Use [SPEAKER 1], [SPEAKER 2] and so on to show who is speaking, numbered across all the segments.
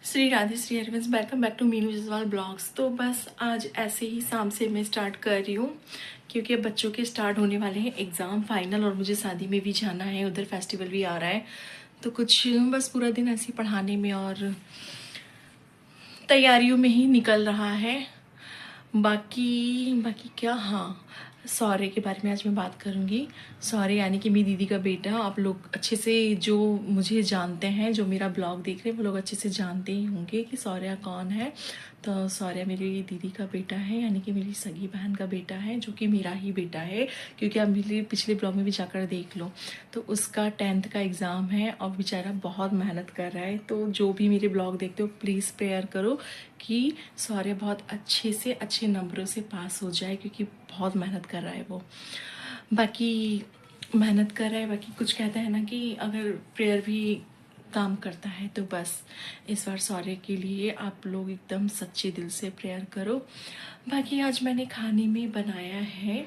[SPEAKER 1] Shri Radhe Shri Harivansh. Welcome back to Meenu Jaswal blogs. तो बस आज ऐसे ही शाम से मैं स्टार्ट कर रही हूँ क्योंकि अब बच्चों के स्टार्ट होने वाले हैं एग्ज़ाम फाइनल और मुझे शादी में भी जाना है, उधर फेस्टिवल भी आ रहा है। तो कुछ बस पूरा दिन ऐसे ही पढ़ाने में और तैयारियों में ही निकल रहा है। बाकी क्या, हाँ, सौर्य के बारे में आज मैं बात करूँगी। सौर्य यानी कि मेरी दीदी का बेटा। आप लोग अच्छे से जो मुझे जानते हैं, जो मेरा ब्लॉग देख रहे हैं, वो लोग अच्छे से जानते ही होंगे कि सौर्य कौन है। तो सौर्य मेरी दीदी का बेटा है, यानी कि मेरी सगी बहन का बेटा है, जो कि मेरा ही बेटा है क्योंकि आप मेरे पिछले ब्लॉग में भी जाकर देख लो। तो उसका 10th का एग्ज़ाम है और बेचारा बहुत मेहनत कर रहा है। तो जो भी मेरे ब्लॉग देखते हो प्लीज़ प्रेयर करो कि सौर्य बहुत अच्छे से अच्छे नंबरों से पास हो जाए, क्योंकि बहुत मेहनत कर रहा है वो। बाकी मेहनत कर रहा है, बाकी कुछ कहता है ना कि अगर प्रेयर भी काम करता है। तो बस इस बार सौर्य के लिए आप लोग एकदम सच्चे दिल से प्रेयर करो। बाकी आज मैंने खाने में बनाया है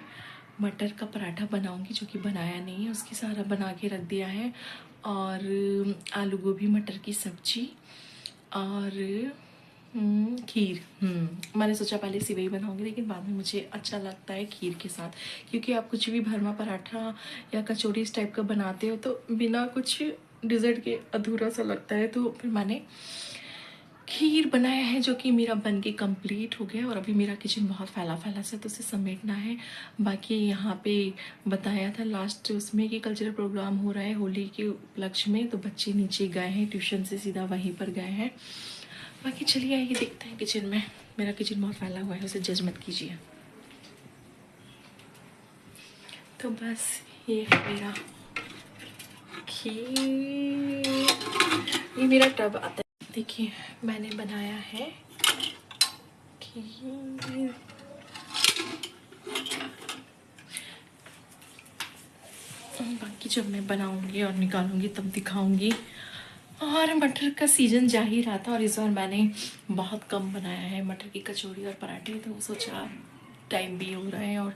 [SPEAKER 1] मटर का पराठा बनाऊंगी, जो कि बनाया नहीं है, उसकी सारा बना के रख दिया है। और आलू गोभी मटर की सब्जी और खीर। मैंने सोचा पहले सिवई बनाऊंगी, लेकिन बाद में मुझे अच्छा लगता है खीर के साथ, क्योंकि आप कुछ भी भरमा पराठा या कचौड़ी इस टाइप का बनाते हो तो बिना कुछ डिज़र्ट के अधूरा सा लगता है। तो फिर मैंने खीर बनाया है, जो कि मेरा बन के कंप्लीट हो गया। और अभी मेरा किचन बहुत फैला से, तो उसे समेटना है। बाकी यहाँ पे बताया था लास्ट उसमें कि कल्चरल प्रोग्राम हो रहा है होली के उपलक्ष्य में, तो बच्चे नीचे गए हैं ट्यूशन से, सीधा वहीं पर गए हैं। बाकी चलिए आइए देखते हैं किचन में। मेरा किचन बहुत फैला हुआ है, उसे जज मत कीजिए। तो बस ये है मेरा खीर, ये मेरा टब आता है। देखिए मैंने बनाया है खीर। बाकी जब मैं बनाऊंगी और निकालूंगी तब दिखाऊंगी। और मटर का सीज़न जा ही रहा था और इस बार मैंने बहुत कम बनाया है मटर की कचौड़ी और पराठे। तो सोचा टाइम भी हो रहा है और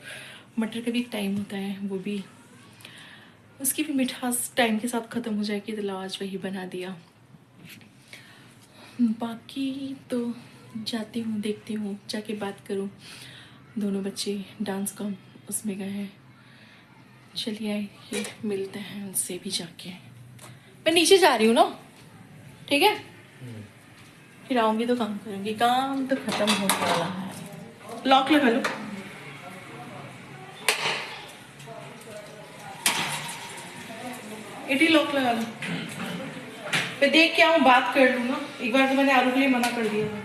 [SPEAKER 1] मटर का भी टाइम होता है, वो भी उसकी भी मिठास टाइम के साथ ख़त्म हो जाएगी, तो आज वही बना दिया। बाकी तो जाती हूँ, देखती हूँ, जाके बात करूँ। दोनों बच्चे डांस का उसमें गए हैं। चलिए आइए मिलते हैं उनसे भी जाके। मैं नीचे जा रही हूँ ना, ठीक है? फिर आऊँगी तो काम करूँगी। काम तो ख़त्म होने वाला है। लॉक लगा लो। इटी लॉक लगा लो। मैं देख के आऊँ, बात कर लूँ ना। एक बार तो मैंने आलू के लिए मना कर दिया था।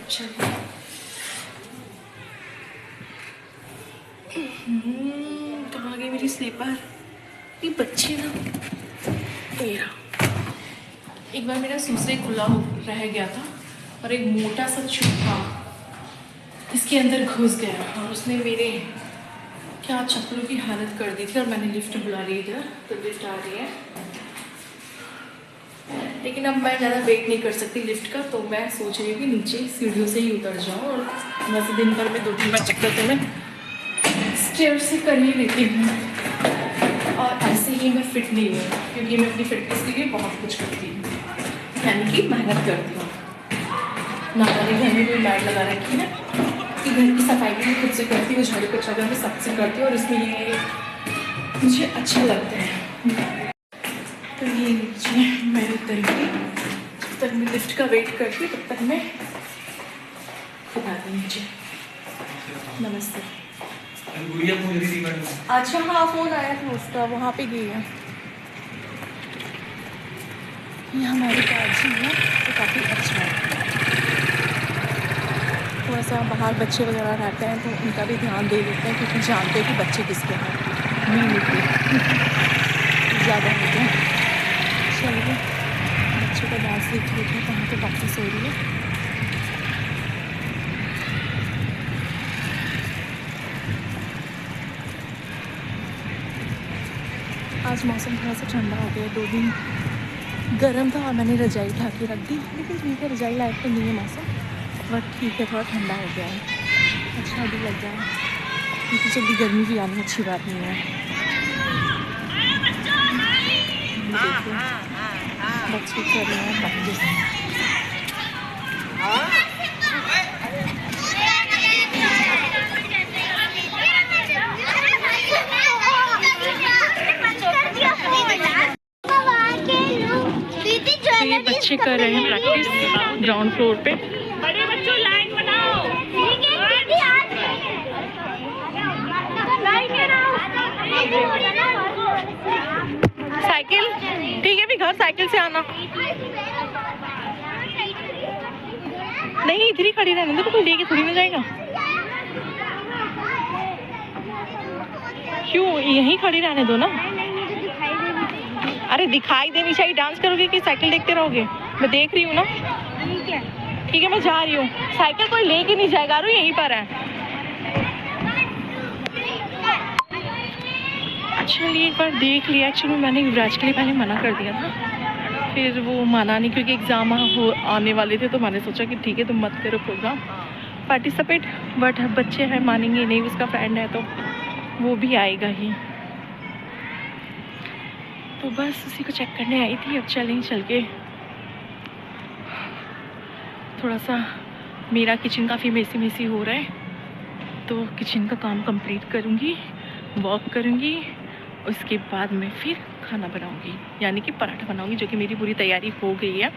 [SPEAKER 1] चलिए कहाँ गई मेरी स्लीपर? ये बच्चे ना, मेरा एक बार मेरा सूसरे खुला रह गया था और एक मोटा सा चूहा इसके अंदर घुस गया और उसने मेरे क्या चप्पलों की हालत कर दी थी। और मैंने लिफ्ट बुला रही थी, तो लिफ्ट आ रही है, लेकिन अब मैं ज़्यादा वेट नहीं कर सकती लिफ्ट का। तो मैं सोच रही हूँ कि नीचे सीढ़ियों से ही उतर जाऊँ। और वैसे दिन भर में 2-3 बार चक्कर तो मैं स्टेयर से कर ही लेती हूँ। और ऐसे ही मैं फिट नहीं हूँ, क्योंकि मैं अपनी फिटनेस के लिए बहुत कुछ करती हूँ, यानी कि मेहनत करती हूँ। ना मैंने घर में कोई मैट लगा रखी है कि घर की सफाई भी मैं खुद से करती हूँ, झाड़ू पोछा घर में सबसे करती हूँ, और इसमें ये मुझे अच्छा लगता है। तो ये नीचे मैं उतरूँगी, जब तक मैं लिफ्ट का वेट करती हूँ तब तक मैं बता दूँ नीचे। नमस्ते। अच्छा हाँ, फ़ोन आया था उसका, वहाँ पे गई है। ये हमारी काजी है, तो काफ़ी अच्छा है। थोड़ा सा बाहर बच्चे वगैरह रहते हैं तो उनका भी ध्यान दे देते हैं, क्योंकि जानते हैं कि बच्चे किसके हैं, नहीं ज़्यादा होते हैं। चलिए बच्चों का डांस देख लेते हैं कहाँ पे वापस हो रही है। आज मौसम थोड़ा सा ठंडा हो गया। 2 दिन गर्म था और मैंने रजाई उठा के रख दी, लेकिन ठीक है, रजाई लायक तो नहीं है मौसम, बट ठीक है, थोड़ा ठंडा हो गया है, अच्छा भी लग रहा है, क्योंकि जल्दी गर्मी भी आनी अच्छी बात नहीं है। देखिए बच्चे कर रहे हैं प्रैक्टिस। तो ये बच्चे कर रहे हैं प्रैक्टिस ग्राउंड फ्लोर पे।
[SPEAKER 2] बड़े बच्चों लाइन बनाओ।
[SPEAKER 1] साइकिल ठीक है, भी घर साइकिल से आना नहीं, इधर ही खड़ी रहने दो, तो कोई लेके थोड़ी ना जाएगा। क्यों, यहीं खड़ी रहने दो ना। अरे दिखाई देनी चाहिए। डांस करोगे कि साइकिल देखते रहोगे? मैं देख रही हूँ ना। ठीक है मैं जा रही हूँ। साइकिल कोई लेके नहीं जाएगा, अरे यहीं पर है। एक्चुअली एक बार देख लिया। एक्चुअली मैंने युवराज के लिए पहले मना कर दिया था, फिर वो माना नहीं क्योंकि एग्ज़ाम आने वाले थे, तो मैंने सोचा कि ठीक है तुम मत करो प्रोग्राम पार्टिसिपेट। बट बच्चे हैं मानेंगे नहीं, उसका फ्रेंड है तो वो भी आएगा ही। तो बस उसी को चेक करने आई थी। अब चल के थोड़ा सा मेरा किचन काफ़ी मेसी हो रहा है, तो किचन का काम कंप्लीट करूँगी, वॉक करूँगी, उसके बाद मैं फिर खाना बनाऊँगी, यानी कि पराठा बनाऊँगी, जो कि मेरी पूरी तैयारी हो गई है।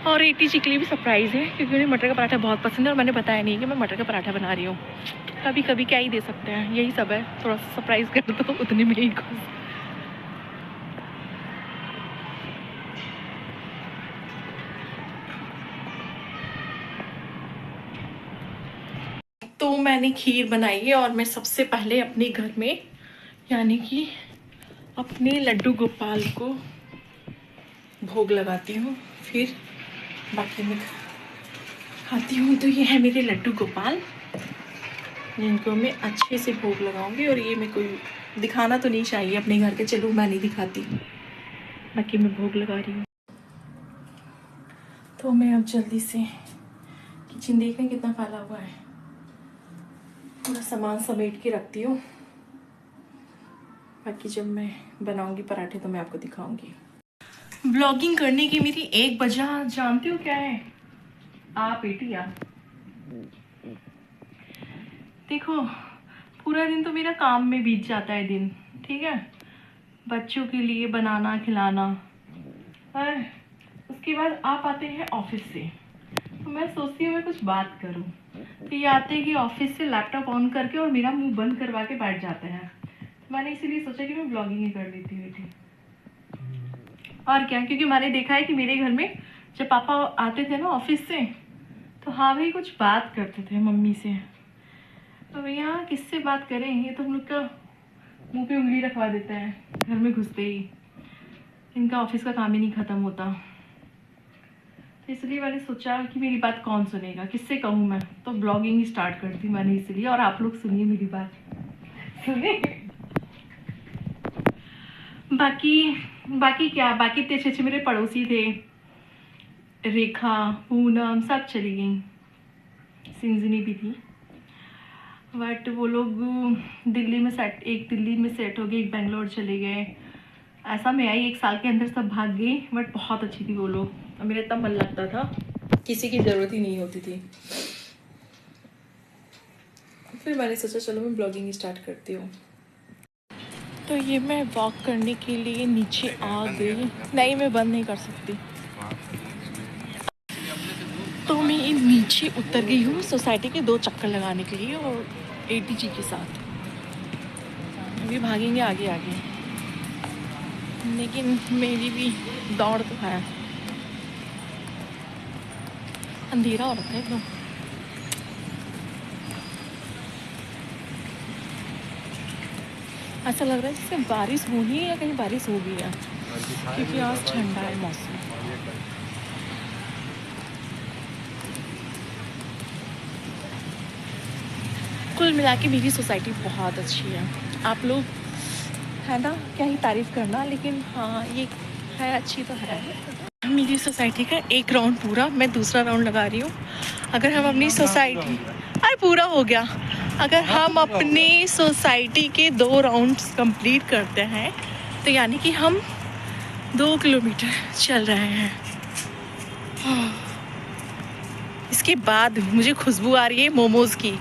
[SPEAKER 1] और एटी जी के लिए भी सरप्राइज़ है क्योंकि उन्हें मटर का पराठा बहुत पसंद है और मैंने बताया नहीं कि मैं मटर का पराठा बना रही हूँ। कभी कभी क्या ही दे सकते हैं, यही सब है। थोड़ा सा सरप्राइज़ कर दो, उतने में ही खुश। तो मैंने खीर बनाई है और मैं सबसे पहले अपने घर में, यानी कि अपने लड्डू गोपाल को भोग लगाती हूँ, फिर बाकी मैं खाती हूँ। तो ये है मेरे लड्डू गोपाल, जिनको मैं अच्छे से भोग लगाऊंगी। और ये मैं कोई दिखाना तो नहीं चाहिए अपने घर के, चलो मैं नहीं दिखाती, बाकी मैं भोग लगा रही हूँ। तो मैं अब जल्दी से किचन देख रहे कितना फैला हुआ है, पूरा सामान समेट के रखती हूँ, बाकी जब मैं बनाऊंगी पराठे तो मैं आपको दिखाऊंगी। ब्लॉगिंग करने की मेरी एक वजह जानते हो क्या है? आप बेटिया देखो, पूरा दिन तो मेरा काम में बीत जाता है दिन, ठीक है, बच्चों के लिए बनाना खिलाना, और उसके बाद आप आते हैं ऑफिस से, तो मैं सोचती हूँ मैं कुछ बात करूँ। तो ये आते हैं कि ऑफिस से लैपटॉप ऑन करके और मेरा मुंह बंद करवा के बैठ जाते हैं। मैंने इसीलिए सोचा कि मैं ब्लॉगिंग ही कर लेती हूँ। और क्या, क्योंकि मैंने देखा है कि मेरे घर में जब पापा आते थे ना ऑफिस से, तो हाँ भाई कुछ बात करते थे मम्मी से। तो भैया किससे बात करें, ये तो हम लोग का मुंह पे उंगली रखवा देते हैं घर में घुसते ही, इनका ऑफिस का काम ही नहीं ख़त्म होता। तो इसलिए मैंने सोचा कि मेरी बात कौन सुनेगा, किससे कहूँ मैं, तो ब्लॉगिंग ही स्टार्ट कर दी मैंने इसलिए। और आप लोग सुनिए मेरी बात, सुनिए। बाकी क्या, बाकी इतने अच्छे मेरे पड़ोसी थे, रेखा, पूनम, सब चली गई, सिंजनी भी थी, बट वो लोग दिल्ली में सेट हो गए, एक बेंगलोर चले गए। ऐसा मैं आई 1 साल के अंदर सब भाग गई, बट बहुत अच्छी थी वो लोग, और मेरा इतना मन लगता था, किसी की ज़रूरत ही नहीं होती थी। फिर मैंने सोचा चलो मैं ब्लॉगिंग स्टार्ट करती हूँ। तो ये मैं वॉक करने के लिए नीचे आ गई, नहीं मैं बंद नहीं कर सकती। तो मैं नीचे उतर गई हूँ सोसाइटी के 2 चक्कर लगाने के लिए, और ATG के साथ अभी भागेंगे आगे आगे, लेकिन मेरी भी दौड़ तो है। अंधेरा हो रखा है एकदम। ऐसा लग रहा है जैसे बारिश होनी है या कहीं बारिश हो गई है, क्योंकि आज ठंडा है मौसम। कुल मिला के मेरी सोसाइटी बहुत अच्छी है। आप लोग है ना, क्या ही तारीफ़ करना, लेकिन हाँ ये है, अच्छी तो है। मेरी सोसाइटी का 1 राउंड पूरा, मैं दूसरा राउंड लगा रही हूँ। अगर हम अपनी सोसाइटी, अरे पूरा हो गया, अगर हम अपनी सोसाइटी के 2 राउंड्स कंप्लीट करते हैं तो यानी कि हम 2 किलोमीटर चल रहे हैं। इसके बाद मुझे खुशबू आ रही है मोमोज़ की,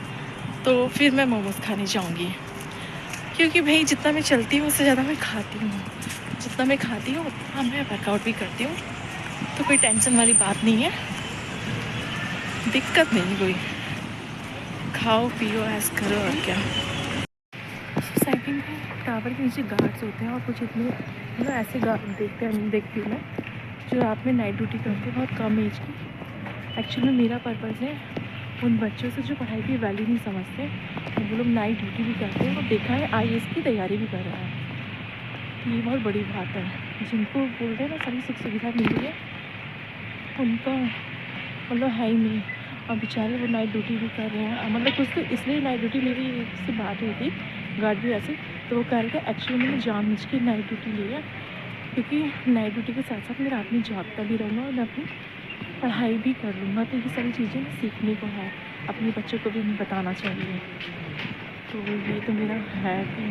[SPEAKER 1] तो फिर मैं मोमोज़ खाने जाऊंगी, क्योंकि भाई जितना मैं चलती हूँ उससे ज़्यादा मैं खाती हूँ, जितना मैं खाती हूँ उतना मैं वर्कआउट भी करती हूँ, तो कोई टेंशन वाली बात नहीं है, दिक्कत नहीं कोई, खाओ पियो ऐस करो और क्या। सोसाइटी में टावर के नीचे गार्ड्स होते हैं और कुछ इतने मतलब ऐसे गार्ड देखती हूँ मैं जो रात में नाइट ड्यूटी करते हैं, बहुत कम एज की। एक्चुअली में मेरा पर्पज़ है उन बच्चों से जो पढ़ाई की वैल्यू नहीं समझते, तो वो लोग नाइट ड्यूटी भी करते हैं और देखा है IAS की तैयारी भी कर रहा है। ये बहुत बड़ी बात है, जिनको बोलते हैं ना सभी सुख सुविधा मिल रही है उनका मतलब है ही नहीं, और बेचारे वो नाइट ड्यूटी भी कर रहे हैं। मतलब कुछ तो इसलिए नाइट ड्यूटी, मेरी एक से बात हुई थी गार्ड भी ऐसे, तो वो कह रहे थे एक्चुअली मैंने जानबूझ के नाइट ड्यूटी लिया क्योंकि नाइट ड्यूटी के साथ साथ मैं रात में जागता भी रहूँगा और मैं अपनी पढ़ाई भी कर लूँगा, तो ये सारी चीज़ें सीखने को है, अपने बच्चों को भी हमें बताना चाहिए। तो ये तो मेरा है कि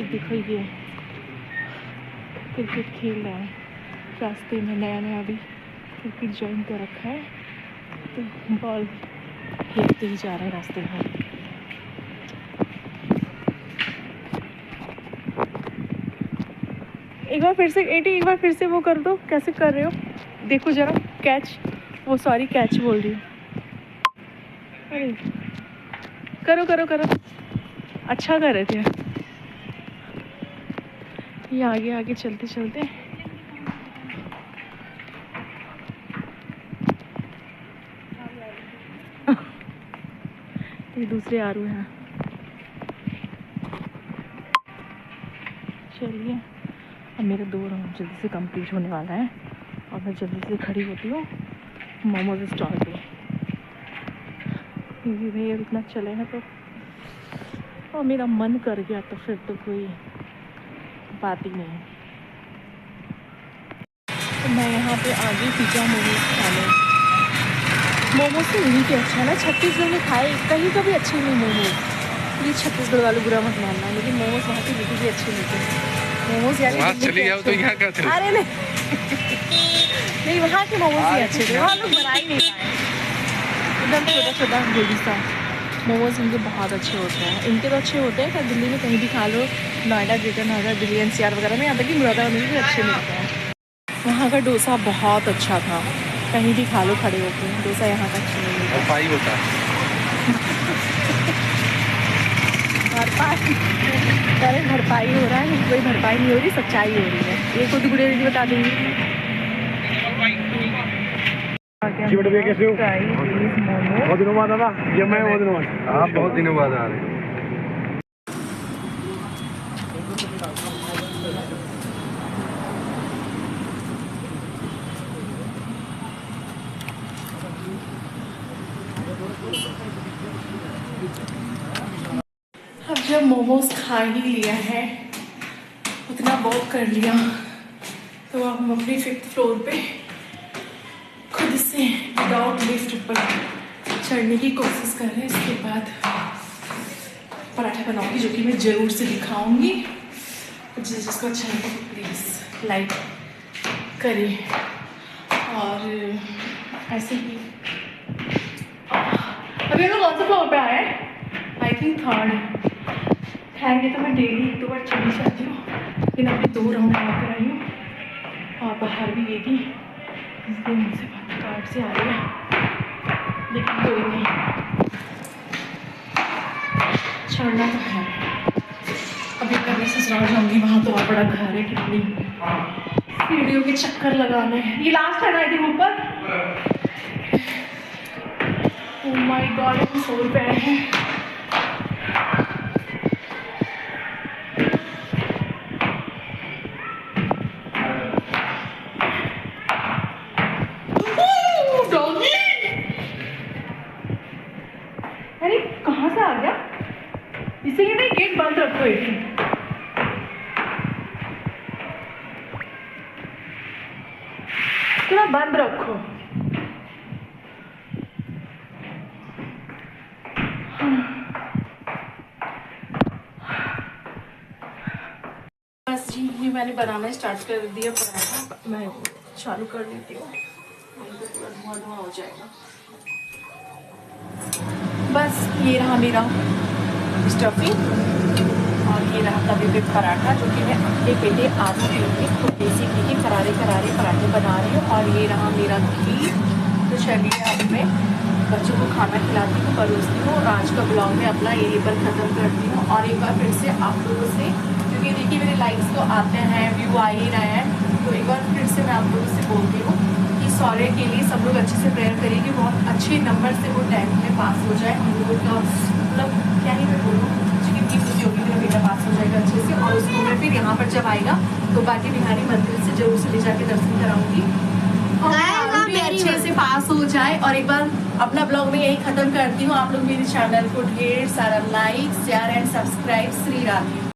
[SPEAKER 1] एक देखो ये क्रिकेट खेल रहा है रास्ते में, नया नया भी क्रिकेट ज्वाइन कर रखा है, तो बॉल खेलते ही जा रहा है रास्ते में। एक बार फिर से एटी, एक बार फिर से वो कर दो, कैसे कर रहे हो देखो जरा, कैच, वो सॉरी कैच बोल रही हूँ, अरे करो करो करो, अच्छा कर रहे थे। ये आगे आगे चलते चलते ये दूसरे आरू हैं। चलिए अब मेरा 2 राउंड जल्दी से कंप्लीट होने वाला है और मैं जल्दी से खड़ी होती हूँ मोमोज स्टॉल पे, क्योंकि भाई अब इतना चले हैं तो, और मेरा मन कर गया तो फिर तो कोई बात ही नहीं। तो मैं यहाँ पे आ गई पिज़्ज़ा मोमोज खाने। मोमोज तो यहीं के अच्छा है ना, छत्तीसगढ़ में खाए कहीं का भी अच्छे नहीं मोमोज, प्लीज़ छत्तीसगढ़ वाले बुरा मत मानना, लेकिन मोमोज वहाँ के बिल्कुल भी अच्छे नहीं थे। मोमोज यानी
[SPEAKER 3] चली जाओ तो यहाँ का चले,
[SPEAKER 1] अरे नहीं नहीं, वहाँ के मोमोज ही अच्छे थे, वहाँ लोग बना ही नहीं पाए, एकदम छोटा छोटा बेबी सा मोमोज इनके बहुत अच्छे होते हैं, इनके तो अच्छे होते हैं, पर दिल्ली में कहीं भी खा लो, नोएडा, ग्रेटर नोएडा, दिल्ली NCR वगैरह में, यहाँ तक कि मुरादाबाद में भी अच्छे मिलते हैं। वहाँ का डोसा बहुत अच्छा था, कहीं भी खा लो खड़े होकर, डोसा यहाँ का अच्छा नहीं मिलता।
[SPEAKER 3] भरपाई होता है,
[SPEAKER 1] भरपाई, अरे भरपाई हो रहा है, कोई भरपाई नहीं हो रही, सच्चाई हो रही है, ये खुद गुड़िया दीदी बता देंगी।
[SPEAKER 3] कैसे हो? बहुत दिनों बाद आना, ये मैं बहुत दिनों बाद, आप बहुत दिनों बाद आ रहे हैं।
[SPEAKER 1] अब जब मोमोज खा ही लिया है, उतना वॉक कर लिया, तो अब हम अपनी 5th फ्लोर पे खुद से विदाउट लिफ्ट ऊपर चढ़ने की कोशिश कर रहे हैं। इसके बाद पराठा बनाऊंगी, जो कि मैं ज़रूर से दिखाऊंगी, जिसको अच्छा लगे प्लीज़ लाइक करिए। और ऐसे ही अभी हम लोग कौन सा फ्लोर पे आए हैं? I think 3rd। खैर ये तो मैं डेली 1-2 बार चली जाती हूँ, लेकिन अभी 2 राउंड आ कर आई हूँ और बाहर भी ये थी, इसलिए मुझसे बात कार्ड से आ रही है, लेकिन कोई नहीं, छोड़ना तो है। अभी कभी ससुराल जाऊँगी, वहाँ तो और बड़ा घर है, कितनी सीढ़ियों के चक्कर लगाने हैं। ये लास्ट है ना आई थिंक ऊपर। ओह माय गॉड, हम 100 रुपये आए हैं। अरे कहाँ से आ गया? इसे ये नहीं, गेट बंद रखो, थोड़ा बंद रखो। बस जी, ये मैं मैंने बनाना स्टार्ट कर दिया पराठा, मैं चालू कर देती हूँ, नहीं तो पूरा धुआं धुआं हो जाएगा। बस ये रहा मेरा स्टफिंग और ये रहा तवे पे पराठा, जो कि मैं अपने पेटे आधा किलो में तो बेसिकली कि करारे करारे पराठे बना रही हूँ। और ये रहा मेरा घी। तो चलिए अब मैं बच्चों को खाना खिलाती हूँ, परोसती हूँ और आज का ब्लॉग मैं अपना यहीं पर ख़त्म करती हूँ। और एक बार फिर से आप लोगों से, क्योंकि देखिए मेरे लाइक्स तो आते हैं, व्यू आ ही रहे हैं, तो एक बार फिर से मैं आप लोगों से बोलती हूँ कि सौर्य के लिए सब लोग अच्छे से प्रेयर करिए कि बहुत अच्छे नंबर से वो 10th में पास हो जाए। हम लोगों का मतलब क्या ही मैं बोलूँ, जितनी खुशी होगी मेरा बेटा पास हो जाएगा अच्छे से। और उसको मैं फिर यहाँ पर जब आएगा तो बाकी बिहारी मंदिर से जरूर से ले जाके दर्शन कराऊंगी और भी अच्छे से पास हो जाए। और एक बार अपना ब्लॉग में यही खत्म करती हूँ। आप लोग मेरे चैनल को ढेर सारा like share and subscribe. Shri Radhe.